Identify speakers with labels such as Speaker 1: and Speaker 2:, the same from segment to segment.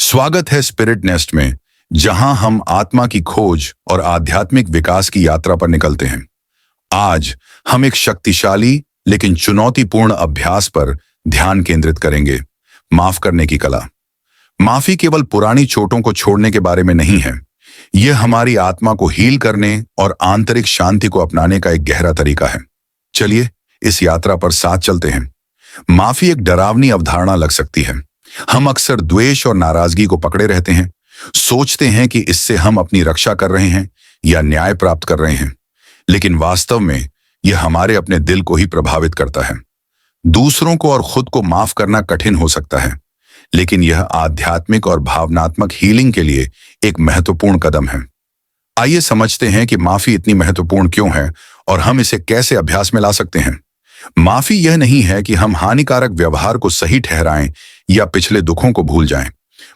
Speaker 1: स्वागत है spirit nest में, जहां हम आत्मा की खोज और आध्यात्मिक विकास की यात्रा पर निकलते हैं। आज हम एक शक्तिशाली लेकिन चुनौतीपूर्ण अभ्यास पर ध्यान केंद्रित करेंगे, माफ करने की कला। माफी केवल पुरानी चोटों को छोड़ने के बारे में नहीं है, यह हमारी आत्मा को हील करने और आंतरिक शांति को अपनाने का एक गहरा तरीका है। चलिए इस यात्रा पर साथ चलते हैं। माफी एक डरावनी अवधारणा लग सकती है। हम अक्सर द्वेष और नाराजगी को पकड़े रहते हैं, सोचते हैं कि इससे हम अपनी रक्षा कर रहे हैं या न्याय प्राप्त कर रहे हैं, लेकिन वास्तव में यह हमारे अपने दिल को ही प्रभावित करता है। दूसरों को और खुद को माफ करना कठिन हो सकता है, लेकिन यह आध्यात्मिक और भावनात्मक हीलिंग के लिए एक महत्वपूर्ण कदम है। आइए समझते हैं कि माफी इतनी महत्वपूर्ण क्यों है और हम इसे कैसे अभ्यास में ला सकते हैं। माफी यह नहीं है कि हम हानिकारक व्यवहार को सही ठहराएं या पिछले दुखों को भूल जाएं,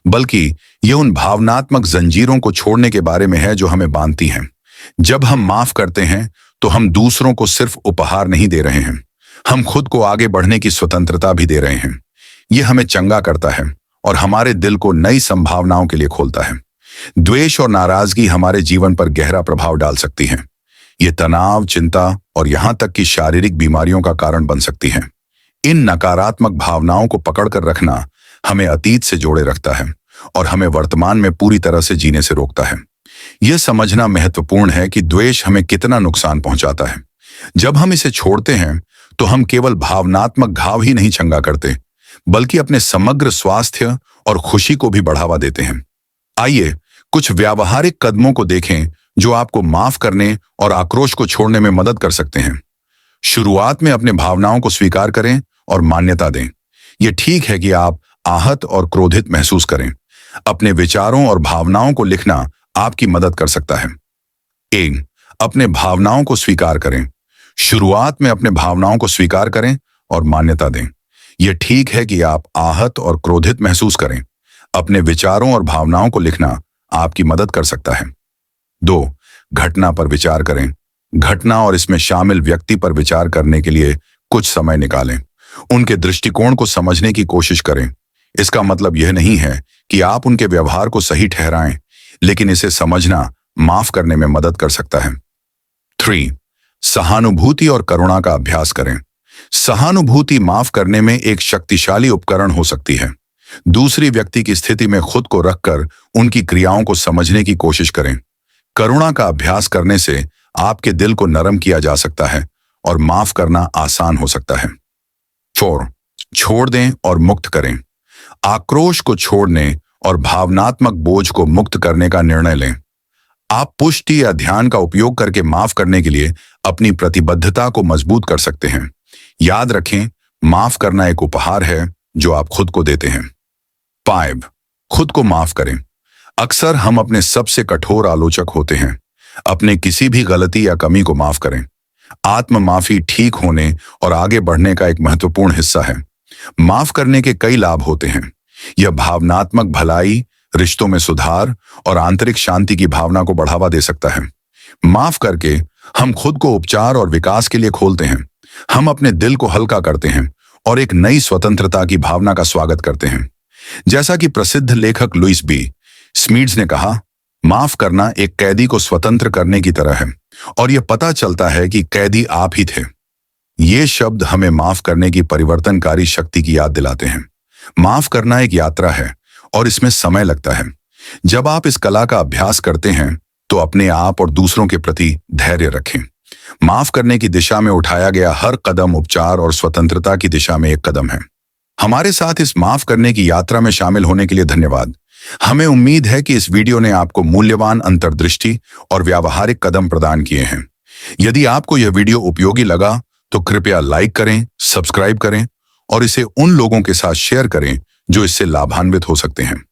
Speaker 1: बल्कि यह उन भावनात्मक जंजीरों को छोड़ने के बारे में है जो हमें बांधती हैं। जब हम माफ करते हैं तो हम दूसरों को सिर्फ उपहार नहीं दे रहे हैं, हम खुद को आगे बढ़ने की स्वतंत्रता भी दे रहे हैं। यह हमें चंगा करता है और हमारे दिल को नई संभावनाओं के लिए खोलता है। द्वेष और नाराजगी हमारे जीवन पर गहरा प्रभाव डाल सकती है। ये तनाव, चिंता और यहां तक कि शारीरिक बीमारियों का कारण बन सकती हैं। इन नकारात्मक भावनाओं को पकड़कर रखना हमें अतीत से जोड़े रखता है और हमें वर्तमान में पूरी तरह से जीने से रोकता है। यह समझना महत्वपूर्ण है कि द्वेष हमें कितना नुकसान पहुंचाता है। जब हम इसे छोड़ते हैं तो हम केवल भावनात्मक घाव ही नहीं चंगा करते, बल्कि अपने समग्र स्वास्थ्य और खुशी को भी बढ़ावा देते हैं। आइए कुछ व्यावहारिक कदमों को देखें जो आपको माफ करने और आक्रोश को छोड़ने में मदद कर सकते हैं। शुरुआत में अपने भावनाओं को स्वीकार करें और मान्यता दें। यह ठीक है कि आप आहत और क्रोधित महसूस करें। अपने विचारों और भावनाओं को लिखना आपकी मदद कर सकता है। 1. अपने भावनाओं को स्वीकार करें। शुरुआत में अपने भावनाओं को स्वीकार करें और मान्यता दें। यह ठीक है कि आप आहत और क्रोधित महसूस करें। अपने विचारों और भावनाओं को लिखना आपकी मदद कर सकता है। 2. घटना पर विचार करें। घटना और इसमें शामिल व्यक्ति पर विचार करने के लिए कुछ समय निकालें। उनके दृष्टिकोण को समझने की कोशिश करें। इसका मतलब यह नहीं है कि आप उनके व्यवहार को सही ठहराएं, लेकिन इसे समझना माफ करने में मदद कर सकता है। 3. सहानुभूति और करुणा का अभ्यास करें। सहानुभूति माफ करने में एक शक्तिशाली उपकरण हो सकती है। दूसरी व्यक्ति की स्थिति में खुद को रखकर उनकी क्रियाओं को समझने की कोशिश करें। करुणा का अभ्यास करने से आपके दिल को नरम किया जा सकता है और माफ करना आसान हो सकता है। 4. छोड़ दें और मुक्त करें। आक्रोश को छोड़ने और भावनात्मक बोझ को मुक्त करने का निर्णय लें। आप पुष्टि या ध्यान का उपयोग करके माफ करने के लिए अपनी प्रतिबद्धता को मजबूत कर सकते हैं। याद रखें, माफ करना एक उपहार है जो आप खुद को देते हैं। 5. खुद को माफ करें। अक्सर हम अपने सबसे कठोर आलोचक होते हैं। अपने किसी भी गलती या कमी को माफ करें। आत्म माफी ठीक होने और आगे बढ़ने का एक महत्वपूर्ण हिस्सा है। माफ करने के कई लाभ होते हैं। यह भावनात्मक भलाई, रिश्तों में सुधार और आंतरिक शांति की भावना को बढ़ावा दे सकता है। माफ करके हम खुद को उपचार और विकास के लिए खोलते हैं। हम अपने दिल को हल्का करते हैं और एक नई स्वतंत्रता की भावना का स्वागत करते हैं। जैसा कि प्रसिद्ध लेखक लुइस बी स्मीड्स ने कहा, माफ करना एक कैदी को स्वतंत्र करने की तरह है और यह पता चलता है कि कैदी आप ही थे। ये शब्द हमें माफ करने की परिवर्तनकारी शक्ति की याद दिलाते हैं। माफ करना एक यात्रा है और इसमें समय लगता है। जब आप इस कला का अभ्यास करते हैं तो अपने आप और दूसरों के प्रति धैर्य रखें। माफ करने की दिशा में उठाया गया हर कदम उपचार और स्वतंत्रता की दिशा में एक कदम है। हमारे साथ इस माफ करने की यात्रा में शामिल होने के लिए धन्यवाद। हमें उम्मीद है कि इस वीडियो ने आपको मूल्यवान अंतर्दृष्टि और व्यावहारिक कदम प्रदान किए हैं। यदि आपको यह वीडियो उपयोगी लगा तो कृपया लाइक करें, सब्सक्राइब करें और इसे उन लोगों के साथ शेयर करें जो इससे लाभान्वित हो सकते हैं।